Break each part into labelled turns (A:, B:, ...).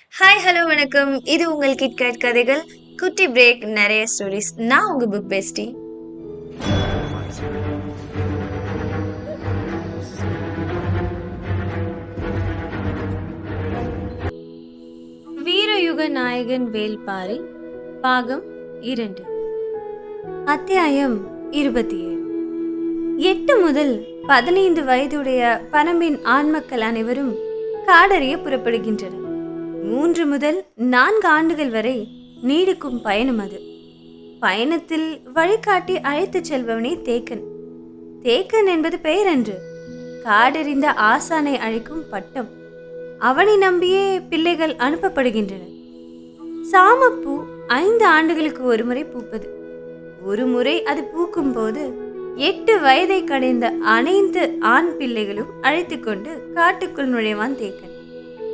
A: Hi hello வணக்கம். இது உங்கள் கிட்கேட் கதைகள். குட்டி பிரேக் நிறைய ஸ்டோரிஸ். நான் உங்க புக் பெஸ்டி. வீரயுக நாயகன் வேல்பாரி பாகம் 2. அத்தியாயம் 27. 8 முதல் 15 வயதுடைய பரம்பின் ஆண்மக்கள் அனைவரும் காடறிய புறப்படுகின்றனர். 3 முதல் 4 ஆண்டுகள் வரை நீடிக்கும் பயணம் அது. பயணத்தில் வழிகாட்டி அழைத்துச் செல்பவனே தேக்கன். தேக்கன் என்பது பெயரன்று, காடறிந்த ஆசானை அழைக்கும் பட்டம். அவனை நம்பியே பிள்ளைகள் அனுப்பப்படுகின்றனர். சாமப்பூ 5 ஆண்டுகளுக்கு ஒரு முறை பூப்பது. ஒரு முறை அது பூக்கும் போது 8 வயதை கடைந்த அனைத்து ஆண் பிள்ளைகளும் அழைத்து கொண்டு காட்டுக்குள் நுழைவான் தேக்கன்.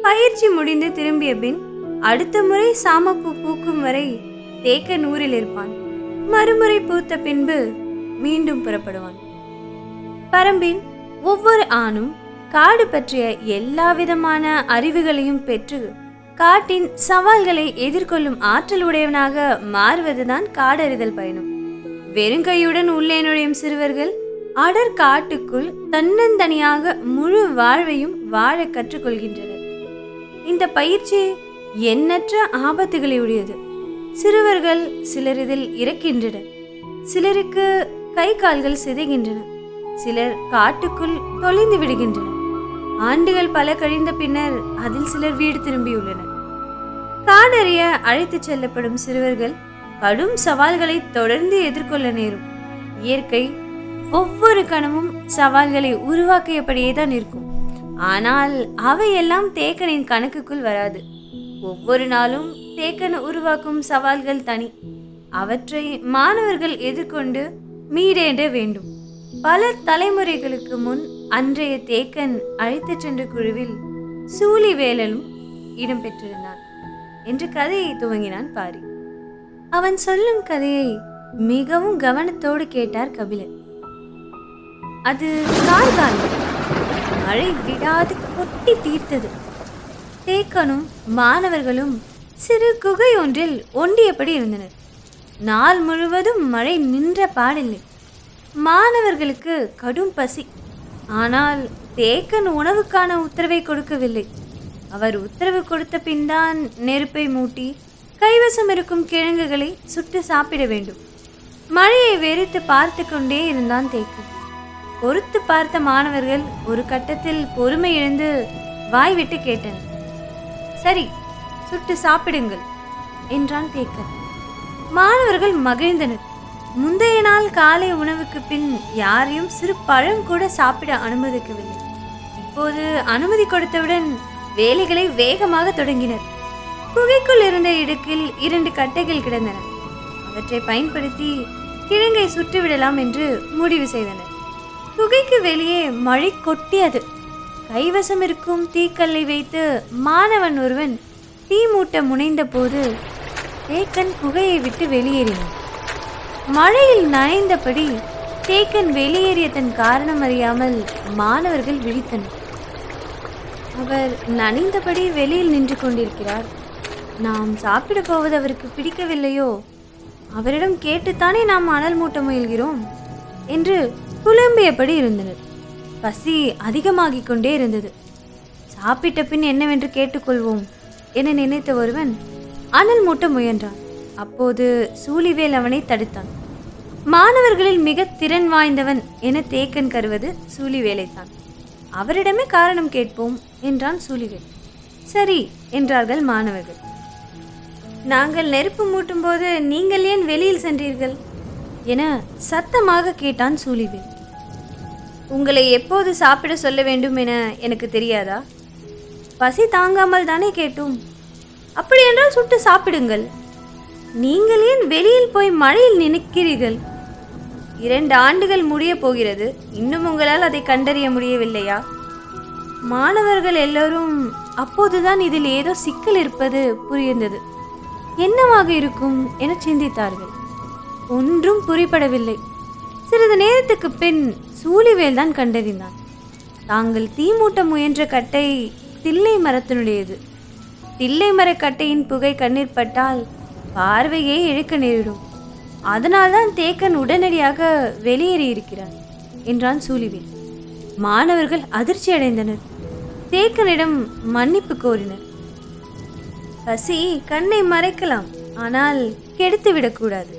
A: பயிற்சி முடிந்து திரும்பிய பின் அடுத்த முறை சாமப்பூ பூக்கும் வரை தேக்கன் ஊரில் இருப்பான். மறுமுறை பூத்த பின்பு மீண்டும் புறப்படுவான். பரம்பின் ஒவ்வொரு ஆணும் காடு பற்றிய எல்லா விதமான அறிவுகளையும் பெற்று காட்டின் சவால்களை எதிர்கொள்ளும் ஆற்றல் உடையவனாக மாறுவதுதான் காடறிதல் பயணம். வெறுங்கையுடன் உள்ளே நுழையும் சிறுவர்கள் அடர் காட்டுக்குள் தன்னந்தனியாக முழு வாழ்வையும் வாழ கற்றுக்கொள்கின்றனர். இந்த பயிற்சி எண்ணற்ற ஆபத்துகளை உடையது. சிறுவர்கள் சிலர் இதில் இறக்கின்றனர், சிலருக்கு கை கால்கள் சிதைகின்றன, சிலர் காட்டுக்குள் தொலைந்து விடுகின்றனர். ஆண்டுகள் பல கழிந்த பின்னர் அதில் சிலர் வீடு திரும்பியுள்ளனர். காடறிய அழைத்துச் செல்லப்படும் சிறுவர்கள் கடும் சவால்களை தொடர்ந்து எதிர்கொள்ள நேரும். இயற்கை ஒவ்வொரு கணமும் சவால்களை உருவாக்கியபடியே தான் இருக்கும். ஆனால் அவையெல்லாம் தேக்கனின் கணக்குக்குள் வராது. ஒவ்வொரு நாளும் தேக்கன் உருவாக்கும் சவால்கள் தனி. அவற்றை மாணவர்கள் எதிர்கொண்டு மீறேற வேண்டும். பல தலைமுறைகளுக்கு முன் அன்றைய தேக்கன் அழைத்து சென்ற குழுவில் சூழிவேலனும் இடம்பெற்றிருந்தான் என்று கதையை துவங்கினான் பாரி. அவன் சொல்லும் கதையை மிகவும் கவனத்தோடு கேட்டார் கபிலன். அது கார்காலம். மழை விடாது கொட்டி தீர்த்தது. தேக்கனும் மாணவர்களும் சிறு குகை ஒன்றில் ஒண்டியபடி இருந்தனர். நாள் முழுவதும் மழை நின்ற பாடில்லை. மாணவர்களுக்கு கடும் பசி. ஆனால் தேக்கன் உணவுக்கான உத்தரவை கொடுக்கவில்லை. அவர் உத்தரவு கொடுத்த பின்தான் நெருப்பை மூட்டி கைவசம் இருக்கும் கிழங்குகளை சுட்டு சாப்பிட வேண்டும். மழையை வெறித்து பார்த்து கொண்டே இருந்தான் தேக்கன். பொறுத்து பார்த்த மாணவர்கள் ஒரு கட்டத்தில் பொறுமை இழந்து வாய் விட்டு கேட்டனர். சரி, சுட்டு சாப்பிடுங்கள் என்றான் தேக்கன். மாணவர்கள் மகிழ்ந்தனர். முந்தைய நாள் காலை உணவுக்கு பின் யாரையும் சிறு பழம் கூட சாப்பிட அனுமதிக்கவில்லை. இப்போது அனுமதி கொடுத்தவுடன் வேலைகளை வேகமாக தொடங்கினர். குகைக்குள் இருந்த இடுக்கில் 2 கட்டைகள் கிடந்தன. அவற்றை பயன்படுத்தி கிழங்கை சுட்டுவிடலாம் என்று முடிவு செய்தனர். குகைக்கு வெளியே மழை கொட்டியது. கைவசம் இருக்கும் தீக்கல்லை வைத்து மாணவன் ஒருவன் தீ மூட்ட முனைந்த போது தேக்கன் குகையை விட்டு வெளியேறினான். மழையில் நனைந்தபடி தேக்கன் வெளியேறியதன் காரணம் அறியாமல் மாணவர்கள் விழித்தனர். அவர் நனைந்தபடி வெளியில் நின்று கொண்டிருக்கிறார். நாம் சாப்பிட போவது அவருக்கு பிடிக்கவில்லையோ? அவரிடம் கேட்டுத்தானே நாம் அனல் மூட்ட முயல்கிறோம் என்று புலம்பியபடி இருந்தனர். பசி அதிகமாகிக் கொண்டே இருந்தது. சாப்பிட்ட பின் என்னவென்று கேட்டுக்கொள்வோம் என நினைத்த ஒருவன் அனல் மூட்ட முயன்றான். அப்போது சூழிவேல் அவனை தடுத்தான். மாணவர்களில் மிக திறன் வாய்ந்தவன் என தேக்கன் கருவது சூழிவேலைத்தான். அவரிடமே காரணம் கேட்போம் என்றான் சூழிவேல். சரி என்றார்கள் மாணவர்கள். நாங்கள் நெருப்பு மூட்டும் போது நீங்கள் ஏன் வெளியில் சென்றீர்கள் என சத்தமாக கேட்டான் சூழிவேல். உங்களை எப்போது சாப்பிட சொல்ல வேண்டும் என எனக்கு தெரியாதா? பசி தாங்காமல் தானே கேட்டோம். அப்படி என்றால் சுட்டு சாப்பிடுங்கள். நீங்கள் ஏன் வெளியில் போய் மழையில் நினைக்கிறீர்கள்? 2 ஆண்டுகள் முடிய போகிறது. இன்னும் உங்களால் அதை கண்டறிய முடியவில்லையா? மாணவர்கள் எல்லோரும் அப்போதுதான் இதில் ஏதோ சிக்கல் இருப்பது புரிந்தது. என்னவாக இருக்கும் என சிந்தித்தார்கள். ஒன்றும் புரிபடவில்லை. சிறிது நேரத்துக்கு பின் சூழிவேல் தான் கண்டறிந்தான். தாங்கள் தீ மூட்ட முயன்ற கட்டை தில்லை மரத்தினுடையது.
B: தில்லை மரக்கட்டையின் புகை கண்ணீர் பட்டால் பார்வையே இழக்க நேரிடும். அதனால்தான் தேக்கன் உடனடியாக வெளியேறி இருக்கிறார் என்றான் சூழிவேல். மாணவர்கள் அதிர்ச்சி அடைந்தனர். தேக்கனிடம் மன்னிப்பு கோரினர். பசி கண்ணை மறைக்கலாம், ஆனால் கெடுத்து விடக்கூடாது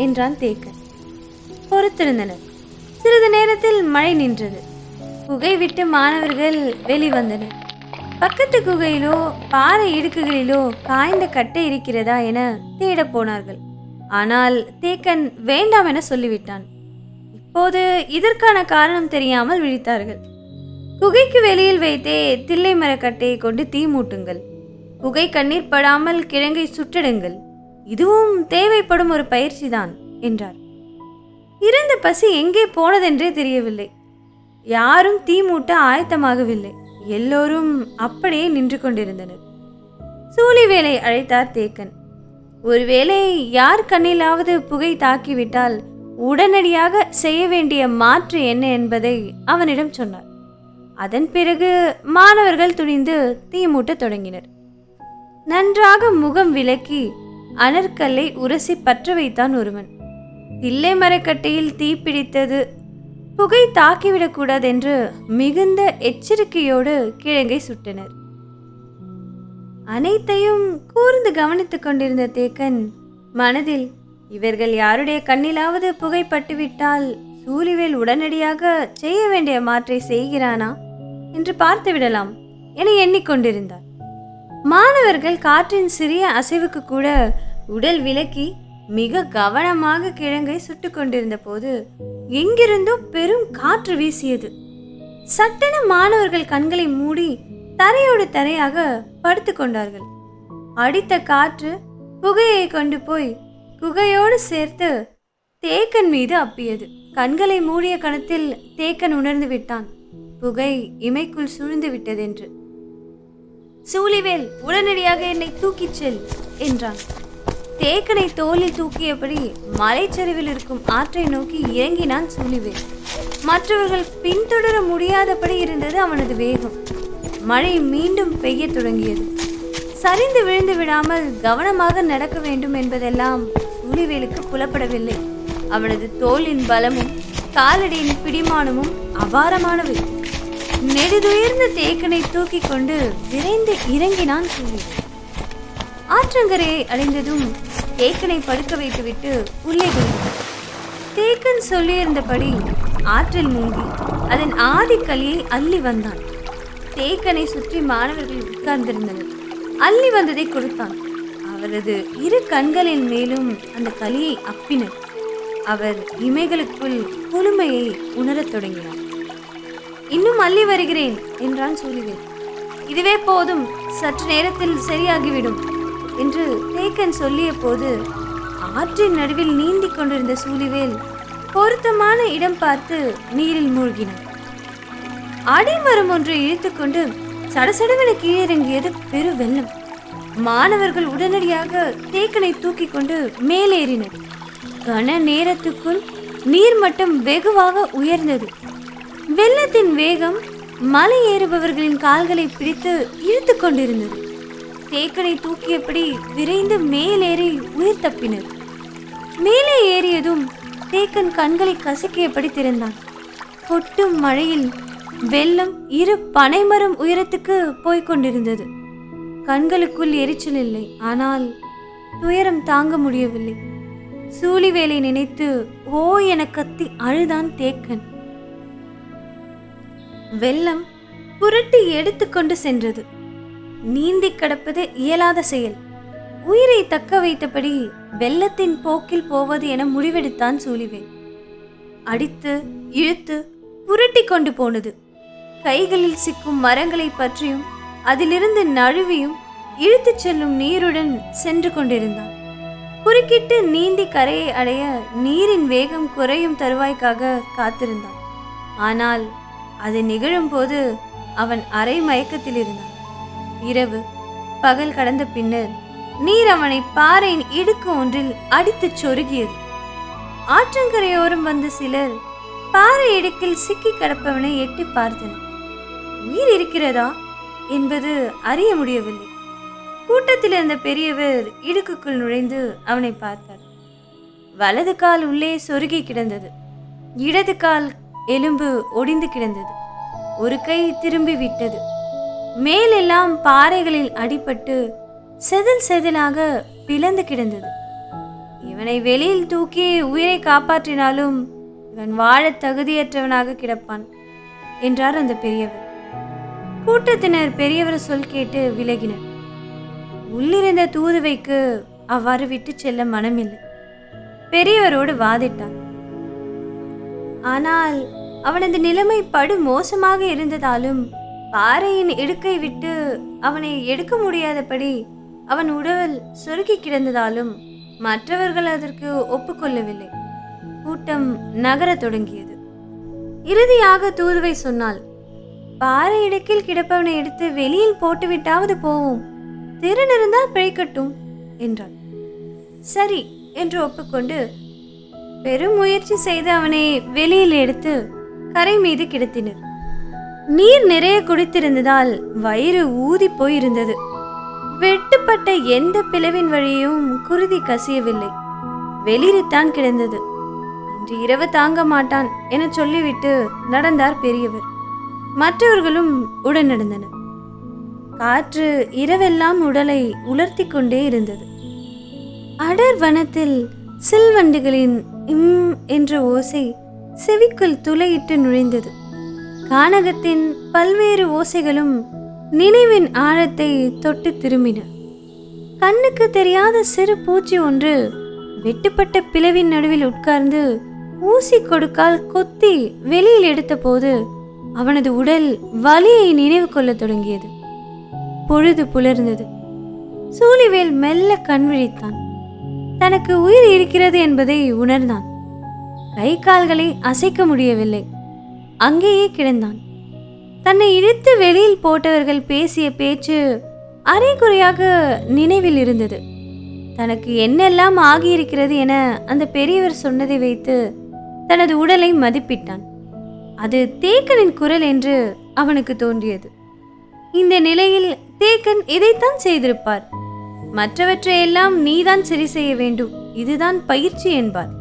B: என்றான் தேக்கன். பொறுத்திருந்தனர். சிறிது நேரத்தில் மழை நின்றது. குகை விட்டு மாணவர்கள் வெளிவந்தனர். பக்கத்து குகையிலோ பாறை இடுக்குகளிலோ காய்ந்த கட்டை இருக்கிறதா என தேடப் போனார்கள். ஆனால் தேக்கன் வேண்டாம் என சொல்லிவிட்டான். இப்போது இதற்கான காரணம் தெரியாமல் விழித்தார்கள். குகைக்கு வெளியில் வைத்தே தில்லை மரக்கட்டையை கொண்டு தீ மூட்டுங்கள். குகை கண்ணீர் படாமல் கிழங்கை சுட்டிடுங்கள். இதுவும் தேவைப்படும் ஒரு பயிற்சிதான் என்றார். இறந்த பசி எங்கே போனதென்றே தெரியவில்லை. யாரும் தீ மூட்ட ஆயத்தமாகவில்லை. எல்லோரும் அப்படியே நின்று கொண்டிருந்தனர். சூழிவேலை அழைத்தார் தேக்கன். ஒருவேளை யார் கண்ணிலாவது புகை தாக்கிவிட்டால் உடனடியாக செய்ய வேண்டிய மாற்று என்ன என்பதை அவனிடம் சொன்னார். அதன் பிறகு மாணவர்கள் துணிந்து தீ மூட்ட தொடங்கினர். நன்றாக முகம் விலக்கி அனற்கல்லை உரசி பற்ற வைத்தான் ஒருவன். தில்லை மரக்கட்டையில் தீ பிடித்தது, புகை தாக்கிவிடக்கூடாது என்று மிகுந்த எச்சரிக்கையோடு கிழங்கை சுட்டனர். அனைத்தையும் கூர்ந்து கவனித்துக் கொண்டிருந்த தேக்கன் மனதில், இவர்கள் யாருடைய கண்ணிலாவது புகை பட்டுவிட்டால் சூழிவேல் உடனடியாக செய்ய வேண்டிய மாற்றை செய்கிறானா என்று பார்த்து விடலாம் என எண்ணிக்கொண்டிருந்தார். மாணவர்கள் காற்றின் சிறிய அசைவுக்கு கூட உடல் விலக்கி மிக கவனமாக கிழங்கை சுட்டு கொண்டிருந்த போது எங்கிருந்தோ பெரும் காற்று வீசியது. சட்டென மாணவர்கள் கண்களை மூடி தரையோடு தரையாக படுத்து கொண்டார்கள். அடித்த காற்று புகையை கொண்டு போய் குகையோடு சேர்த்து தேக்கன் மீது அப்பியது. கண்களை மூடிய கணத்தில் தேக்கன் உணர்ந்து விட்டான், புகை இமைக்குள் சூழ்ந்து விட்டதென்று. சூழிவேல், உடனடியாக என்னை தூக்கிச் செல் என்றான். தேக்கனை தோளில் தூக்கியபடி மலைச்சரிவில் இருக்கும் ஆற்றை நோக்கி இறங்கினான் சூழிவேல். மற்றவர்கள் பின்தொடர முடியாதபடி இருந்தது அவனது வேகம். மழை மீண்டும் பெய்ய தொடங்கியது. சரிந்து விழுந்து விடாமல் கவனமாக நடக்க வேண்டும் என்பதெல்லாம் சூழிவேலுக்கு புலப்படவில்லை. அவனது தோளின் பலமும் காலடியின் பிடிமானமும் அபாரமானவை. நெடுதுயர்ந்த தேக்கனை தூக்கி கொண்டு விரைந்து இறங்கினான் சூழிவேல். ஆற்றங்கரையை அடைந்ததும் தேக்கனை படுக்க வைத்துவிட்டு உள்ளே குதித்தான். தேக்கன் சொல்லியிருந்தபடி ஆற்றில் மூங்கி அதன் ஆதிக்கலியை அள்ளி வந்தான். தேக்கனை சுற்றி மாணவர்கள் உட்கார்ந்திருந்தனர். அள்ளி வந்ததை கொடுத்தான். அவரது இரு கண்களின் மேலும் அந்த களியை அப்பினர். அவர் இமைகளுக்குள் குளுமையை உணரத் தொடங்கினார். இன்னும் அள்ளி வருகிறேன் என்றான் சூழிவேல். இதுவே போதும், சற்று நேரத்தில் சரியாகிவிடும் என்று தேக்கன் சொல்லிய போது ஆற்றின் நடுவில் நீந்தி கொண்டிருந்த சூழிவேல் பொருத்தமான இடம் பார்த்து நீரில் மூழ்கினார். அடிமரம் ஒன்றை இழுத்துக்கொண்டு சடசடவென கீழிறங்கியது பெரு வெள்ளம். மாணவர்கள் உடனடியாக தேக்கனை தூக்கி கொண்டு மேலேறினர். கன நேரத்துக்குள் நீர்மட்டம் வெகுவாக உயர்ந்தது. வெள்ளத்தின் வேகம் மலை ஏறுபவர்களின் கால்களை பிடித்து இழுத்து கொண்டிருந்தது. தேக்கனை தூக்கியபடி விரைந்து மேலேறி உயிர் தப்பினர். மேலே ஏறியதும் தேக்கன் கண்களை கசக்கியபடி திறந்தான். கொட்டும் மழையில் வெள்ளம் இரு பனைமரம் உயரத்துக்கு போய்கொண்டிருந்தது. கண்களுக்குள் எரிச்சல் இல்லை, ஆனால் துயரம் தாங்க முடியவில்லை. சூழிவேலை நினைத்து ஓ என கத்தி அழுதான் தேக்கன். வெள்ளம் புரட்டி எடுத்துக்கொண்டு சென்றது. நீந்தி கடப்பது இயலாத செயல். உயிரை தக்க வைத்தபடி வெள்ளத்தின் போக்கில் போவது என முடிவெடுத்தான் சூழிவேல். அடித்து இழுத்து புரட்டி கொண்டு போனது. கைகளில் சிக்கும் மரங்களை பற்றியும் அதிலிருந்து நழுவியும் இழுத்துச் செல்லும் நீருடன் சென்று கொண்டிருந்தான். குறுக்கிட்டு நீந்தி கரையை அடைய நீரின் வேகம் குறையும் தருவாய்க்காக காத்திருந்தான். ஆனால் அது நிகழும் போது அவன் அரை மயக்கத்தில் இருந்தான். இரவு பகல் கடந்த பின்னர் நீர் அவனை பாறையின் இடுக்கு ஒன்றில் அடித்துச் சொருகியது. ஆற்றங்கரையோரம் வந்த சிலர் பாறை இடுக்கில் சிக்கி கிடப்பவனை எட்டி பார்த்தனர். உயிர் இருக்கிறதா என்பது அறிய முடியவில்லை. கூட்டத்தில் இருந்த பெரியவர் இடுக்குக்குள் நுழைந்து அவனை பார்த்தார். வலது கால் உள்ளே சொருகி கிடந்தது. இடது கால் எலும்பு ஒடிந்து கிடந்தது. ஒரு கை திரும்பி விட்டது. மேலெல்லாம் பாறைகளில் அடிபட்டு செதில் செதிலாக பிளந்து கிடந்தது. இவனை வெளியில் தூக்கி உயிரை காப்பாற்றினாலும் இவன் வாழ தகுதியற்றவனாக கிடப்பான் என்றார் அந்த பெரியவர். கூட்டத்தினர் பெரியவர் சொல் கேட்டு விலகினர். உள்ளிருந்த தூதுவைக்கு அவ்வாறு விட்டு செல்ல மனமில்லை. பெரியவரோடு வாதிட்டான். ஆனால் அவனது நிலைமை படு மோசமாக இருந்ததாலும் பாறையின் இடுக்கை விட்டு அவனை எடுக்க முடியாதபடி அவன் உடல் சொருகி கிடந்ததாலும் மற்றவர்கள் அதற்கு ஒப்புக்கொள்ளவில்லை. கூட்டம் நகரத் தொடங்கியது. இறுதியாக தூதுவை சொன்னாள், பாறை இடுக்கில் கிடப்பவனை எடுத்து வெளியில் போட்டுவிட்டாவது போவோம், திறன் இருந்தால் பிழைக்கட்டும் என்றாள். சரி என்று ஒப்புக்கொண்டு பெரும் முயற்சி செய்து அவனை வெளியில் எடுத்து கரை மீது கிடத்தினர். நீர் நிறைய குடித்திருந்ததால் வயிறு ஊதி போயிருந்தது. வெட்டுப்பட்ட எந்த பிளவின் வழியும் குருதி கசியவில்லை. வெளிரித்தான் கிடந்தது. இன்று இரவு தாங்க மாட்டான் என சொல்லிவிட்டு நடந்தார் பெரியவர். மற்றவர்களும் உடன் நடந்தனர். காற்று இரவெல்லாம் உடலை உலர்த்தி கொண்டே இருந்தது. அடர் வனத்தில் சில்வண்டுகளின் என்ற ஓசை செவிக்குள் துளையிட்டு நுழைந்தது. கானகத்தின் பல்வேறு ஓசைகளும் நினைவின் ஆழத்தை தொட்டு திரும்பின. கண்ணுக்கு தெரியாத சிறு பூச்சி ஒன்று வெட்டுப்பட்ட பிளவின் நடுவில் உட்கார்ந்து ஊசி கொடுக்கால் கொத்தி வெளியில் எடுத்த போது அவனது உடல் வலியை நினைவு கொள்ள தொடங்கியது. பொழுது புலர்ந்தது. சூழிவேல் மெல்ல கண் விழித்தான். தனக்கு உயிர் இருக்கிறது என்பதை உணர்ந்தான். கை கால்களை அசைக்க முடியவில்லை. அங்கேயே கிடந்தான். தன்னை இழுத்து வெளியில் போட்டவர்கள் பேசிய பேச்சு அரைகுறையாக நினைவில் இருந்தது. தனக்கு என்னெல்லாம் ஆகியிருக்கிறது என அந்த பெரியவர் சொன்னதை வைத்து தனது உடலை மதிப்பிட்டான். அது தேக்கனின் குரல் என்று அவனுக்கு தோன்றியது. இந்த நிலையில் தேக்கன் இதைத்தான் செய்திருப்பார். மற்றவற்றையெல்லாம் நீதான் சரி செய்ய வேண்டும், இதுதான் பயிற்சி என்பார்.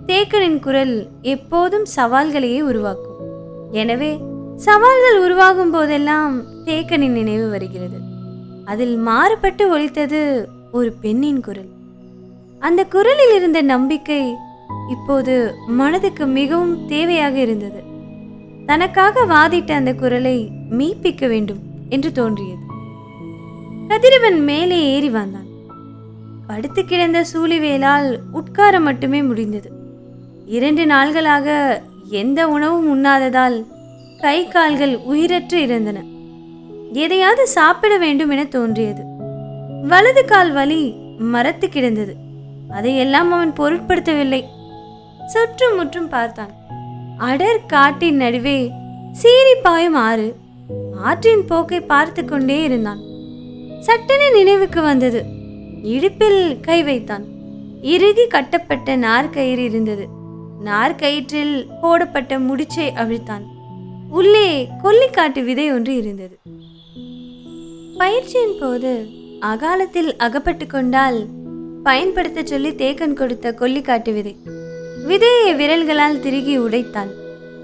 B: தேக்கனின் குரல் எப்போதும் சவால்களையே உருவாக்கும். எனவே சவால்கள் உருவாகும் போதெல்லாம் தேக்கனின் நினைவு வருகிறது. அதில் மாறுபட்டு ஒலித்தது ஒரு பெண்ணின் குரல். அந்த குரலில் இருந்த நம்பிக்கை இப்போது மனதுக்கு மிகவும் தேவையாக இருந்தது. தனக்காக வாதிட்ட அந்த குரலை மெய்ப்பிக்க வேண்டும் என்று தோன்றியது. கதிரவன் மேலே ஏறி வந்தான். படுத்து கிடந்த சூழிவேலால் உட்கார மட்டுமே முடிந்தது. 2 நாள்களாக எந்த உணவும் உண்ணாததால் கை கால்கள் உயிரற்று இருந்தன. எதையாவது சாப்பிட வேண்டும் என தோன்றியது. வலது கால் வலி மரத்து கிடந்தது. அதையெல்லாம் அவன் பொருட்படுத்தவில்லை. சுற்றும் முற்றும் பார்த்தான். அடர் காட்டின் நடுவே சீறி பாயும் ஆறு. ஆற்றின் போக்கை பார்த்து கொண்டே இருந்தான். சட்டென நினைவுக்கு வந்தது. இடுப்பில் கை வைத்தான். இறுகி கட்டப்பட்ட நார்கயிறு இருந்தது. நார்கயிற்றில் போடப்பட்ட முடிச்சை அவிழ்த்தான். உள்ளே கொல்லிக்காட்டு விதை ஒன்று இருந்தது. பயிற்சியின் போது அகாலத்தில் அகப்பட்டு கொண்டால் பயன்படுத்த சொல்லி தேக்கன் கொடுத்த கொல்லிக்காட்டு விதை. விதையை விரல்களால் திருகி உடைத்தான்.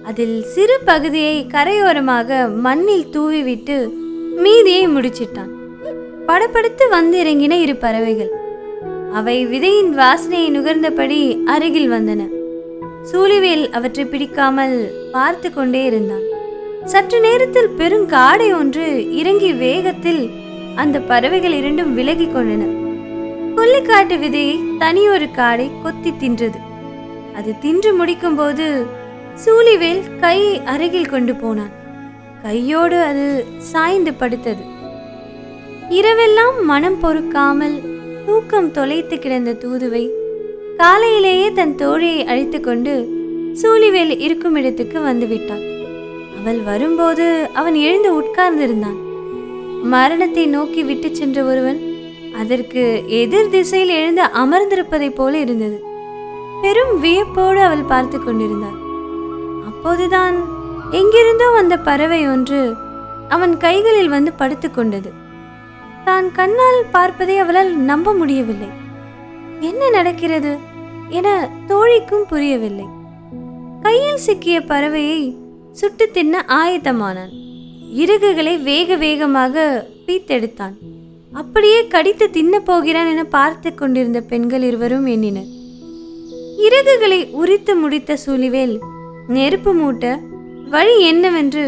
B: அதில் சிறு பகுதியை கரையோரமாக மண்ணில் தூவிவிட்டு மீதியை முடிச்சிட்டான். படப்படுத்து வந்து இறங்கின 2 பறவைகள். அவை விதையின் வாசனையை நுகர்ந்தபடி அருகில் வந்தன. சூழிவேல் அவற்றை பிடிக்காமல் பார்த்து கொண்டே இருந்தான். சற்று நேரத்தில் பெருங்காடை ஒன்று இறங்கி வேகத்தில் அந்த பறவைகள் 2ம் விலகி கொண்டன. கொல்லிக்காட்டு விதையை தனியொரு காடை கொத்தி தின்றது. அது தின்று முடிக்கும் போது சூழிவேல் கை அருகில் கொண்டு போனான். கையோடு அது சாய்ந்து படுத்தது. இரவெல்லாம் மனம் பொறுக்காமல் தூக்கம் தொலைத்து கிடந்த தூதுவை காலையிலேயே தன் தோழியை அழைத்து கொண்டு சூழிவேல் இருக்கும் இடத்துக்கு வந்துவிட்டான். அவள் வரும்போது அவன் எழுந்து உட்கார்ந்திருந்தான். மரணத்தை நோக்கி விட்டு சென்ற ஒருவன் அதற்கு எதிர் திசையில் எழுந்து அமர்ந்திருப்பதைப் போல இருந்தது. பெரும் வியப்போடு அவள் பார்த்து கொண்டிருந்தாள். அப்போதுதான் எங்கிருந்தோ வந்த பறவை ஒன்று அவன் கைகளில் வந்து படுத்து கொண்டது. தான் கண்ணால் பார்ப்பதை அவளால் நம்ப முடியவில்லை. என்ன நடக்கிறது என தோழிக்கும் புரியவில்லை. கையில் சிக்கிய பறவையை சுட்டு தின்ன ஆயத்தமானான். இறகுகளை வேக வேகமாக பீத்தெடுத்தான். அப்படியே கடித்து தின்ன போகிறான் என பார்த்து கொண்டிருந்த பெண்கள் இருவரும் எண்ணினர். இறகுகளை உரித்து முடித்த சூழிவேல் நெருப்பு மூட்ட வழி என்னவென்று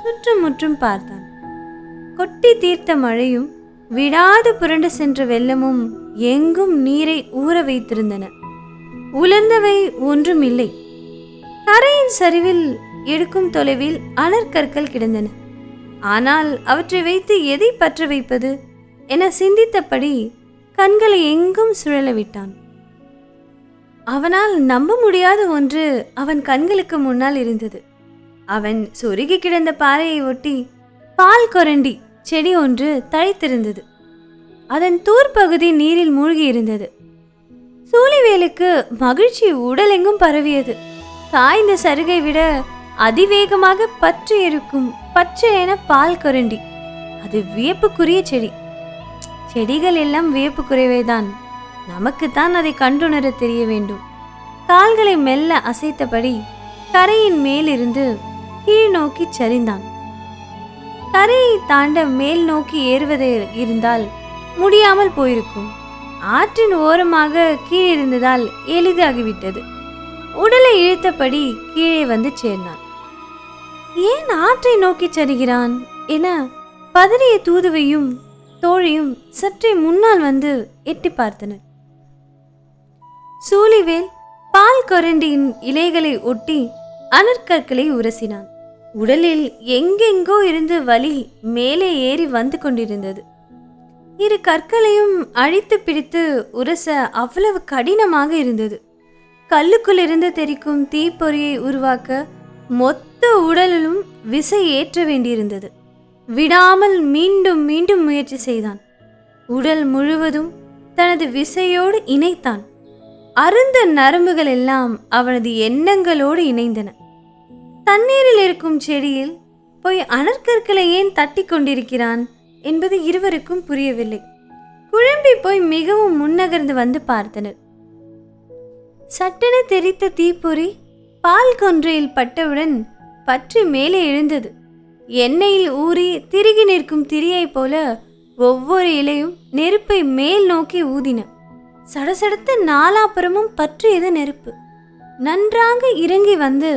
B: சுற்றுமுற்றும் பார்த்தான். கொட்டி தீர்த்த மழையும் விடாது புரண்டு சென்ற வெள்ளமும் எங்கும் நீரை ஊற வைத்திருந்தன. உலர்ந்தவை ஒன்றும் இல்லை. கரையின் சரிவில் எடுக்கும் தொலைவில் அனற்கற்கள் கிடந்தன. ஆனால் அவற்றை வைத்து எதை பற்ற வைப்பது என சிந்தித்தபடி கண்களை எங்கும் சுழல விட்டான். அவனால் நம்ப முடியாத ஒன்று அவன் கண்களுக்கு முன்னால் இருந்தது. அவன் சொருகி கிடந்த பாறையை ஒட்டி பால் கொரண்டி செடி ஒன்று தழைத்திருந்தது. அதன் தூர்பகுதி நீரில் மூழ்கி இருந்தது. சூழிவேலுக்கு மகிழ்ச்சி உடலெங்கும் பரவியது. காய்ந்த சருகை விட அதிவேகமாக பற்றி இருக்கும் பச்சையென பால் கொரண்டி, அது வியப்புக்குரிய செடி. செடிகள் எல்லாம் வியப்புக்குரியவைதான். நமக்குத்தான் அதை கண்டுணர தெரிய வேண்டும். கால்களை மெல்ல அசைத்தபடி கரையின் மேலிருந்து கீழ் நோக்கி சரிந்தான். கரையை தாண்ட மேல் நோக்கி ஏறுவது இருந்தால் முடியாமல் போயிருக்கும். ஆற்றின் ஓரமாக கீழிருந்ததால் எளிதாகிவிட்டது. உடலை இழுத்தபடி கீழே வந்து சேர்ந்தான். ஏன் ஆற்றை நோக்கி சரிகிறான் என பதறிய தூதுவையும் தோழியும் சற்றே முன்னால் வந்து எட்டி பார்த்தனர். சூழிவேல் பால் கொரண்டியின் இலைகளை ஒட்டி அனற்கற்களை உரசினான். உடலில் எங்கெங்கோ இருந்து வலி மேலே ஏறி வந்து கொண்டிருந்தது. இரு கற்களையும் அழித்து பிடித்து உரச அவ்வளவு கடினமாக இருந்தது. கல்லுக்குள் இருந்து தெரிக்கும் தீப்பொறியை உருவாக்க மொத்த உடலிலும் விசை ஏற்ற வேண்டியிருந்தது. விடாமல் மீண்டும் மீண்டும் முயற்சி செய்தான். உடல் முழுவதும் தனது விசையோடு இணைத்தான். அருந்த நரம்புகள் எல்லாம் அவனது எண்ணங்களோடு இணைந்தன. தண்ணீரில் இருக்கும் செடியில் போய் அனற்கற்களை ஏன் தட்டி கொண்டிருக்கிறான் என்பது இருவருக்கும் புரியவில்லை. குழம்பி போய் மிகவும் முன்னகர்ந்து வந்து பார்த்தனர். சட்டென தெரித்த தீப்பொறி பால் கொன்றையில் பட்டவுடன் பற்றி மேலே எழுந்தது. எண்ணெயில் ஊறி திருகி நிற்கும் திரியை போல ஒவ்வொரு இலையும் நெருப்பை மேல் நோக்கி ஊதின. சடசடத்து நாலாபுறமும் பற்றியது நெருப்பு. நன்றாக இறங்கி வந்து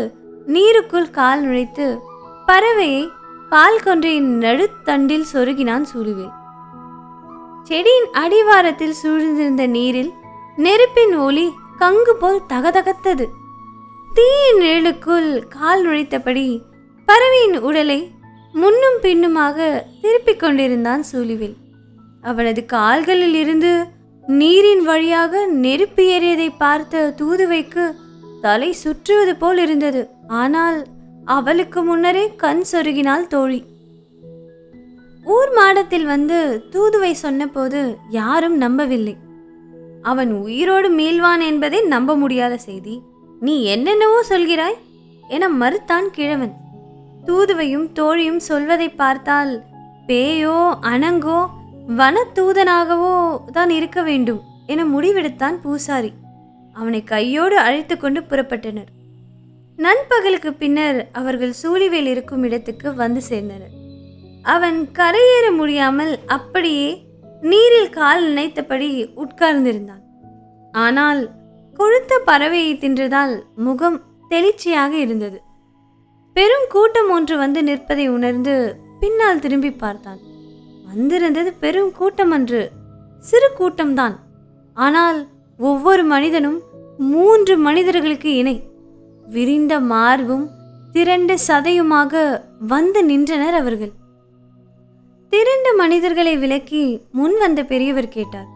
B: நீருக்குள் கால் நுழைத்து பறவையை பால் கொன்றையின் நடுத்தண்டில் சொருகினான் சூழிவேல். செடியின் அடிவாரத்தில் சூழ்ந்திருந்த நீரில் நெருப்பின் ஒளி கங்கு போல் தகதகத்தது. தீயின் நிழலுக்குள் கால் நுழைத்தபடி பறவையின் உடலை முன்னும் பின்னுமாக திருப்பிக் கொண்டிருந்தான் சூழிவேல். அவனது கால்களில் இருந்து நீரின் வழியாக நெருப்பு ஏறியதை பார்த்த தூதுவைக்கு தலை சுற்றுவது போல் இருந்தது. ஆனால் அவளுக்கு முன்னரே கண் சொருகினாள் தோழி. ஊர் மாடத்தில் வந்து தூதுவை சொன்னபோது யாரும் நம்பவில்லை. அவன் உயிரோடு மீள்வான் என்பதை நம்ப முடியாத செய்தி. நீ என்னென்னவோ சொல்கிறாய் என மறுத்தான் கிழவன். தூதுவையும் தோழியும் சொல்வதை பார்த்தால் பேயோ அனங்கோ வனத்தூதனாகவோ தான் இருக்க வேண்டும் என முடிவெடுத்தான் பூசாரி. அவனை கையோடு அழைத்து கொண்டு புறப்பட்டனர். நண்பகலுக்கு பின்னர் அவர்கள் சூழிவேல் இருக்கும் இடத்துக்கு வந்து சேர்ந்தனர். அவன் கரையேற முடியாமல் அப்படியே நீரில் கால் நினைத்தபடி உட்கார்ந்திருந்தான். ஆனால் கொழுத்த பறவையை தின்றதால் முகம் தெளிச்சியாக இருந்தது. பெரும் கூட்டம் ஒன்று வந்து நிற்பதை உணர்ந்து பின்னால் திரும்பி பார்த்தான். வந்திருந்தது பெரும் கூட்டம் அன்று, சிறு கூட்டம்தான். ஆனால் ஒவ்வொரு மனிதனும் 3 மனிதர்களுக்கு இணை. விரிந்த மார்பும் திரண்ட சதையுமாக வந்து நின்றனர் அவர்கள். திரண்ட மனிதர்களை விலக்கி முன் வந்த பெரியவர் கேட்டார்,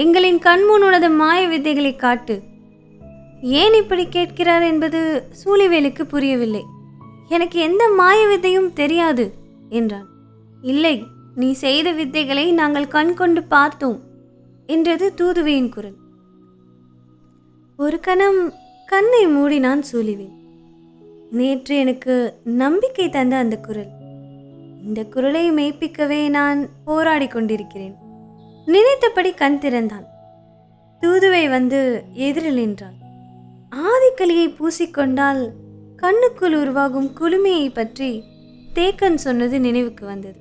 B: எங்களின் கண்முன் உனது மாய வித்தைகளை காட்டு. ஏன் இப்படி கேட்கிறார் என்பது சூழிவேலுக்கு புரியவில்லை. எனக்கு எந்த மாய வித்தையும் தெரியாது என்றான். இல்லை, நீ செய்த வித்தைகளை நாங்கள் கண் கொண்டு பார்த்தோம் என்றது தூதுவையின் குரல். ஒரு கணம் கண்ணை மூடினான் சூழிவேல். நேற்று எனக்கு நம்பிக்கை தந்த அந்த குரல், இந்த குரலை மெய்ப்பிக்கவே நான் போராடி கொண்டிருக்கிறேன். நினைத்தபடி கண் திறந்தான். தூதுவை வந்து எதிரில் நின்றாள். ஆதிக்கலியை பூசிக்கொண்டால் கண்ணுக்குள் உருவாகும் குளுமையை பற்றி தேக்கன் சொன்னது நினைவுக்கு வந்தது.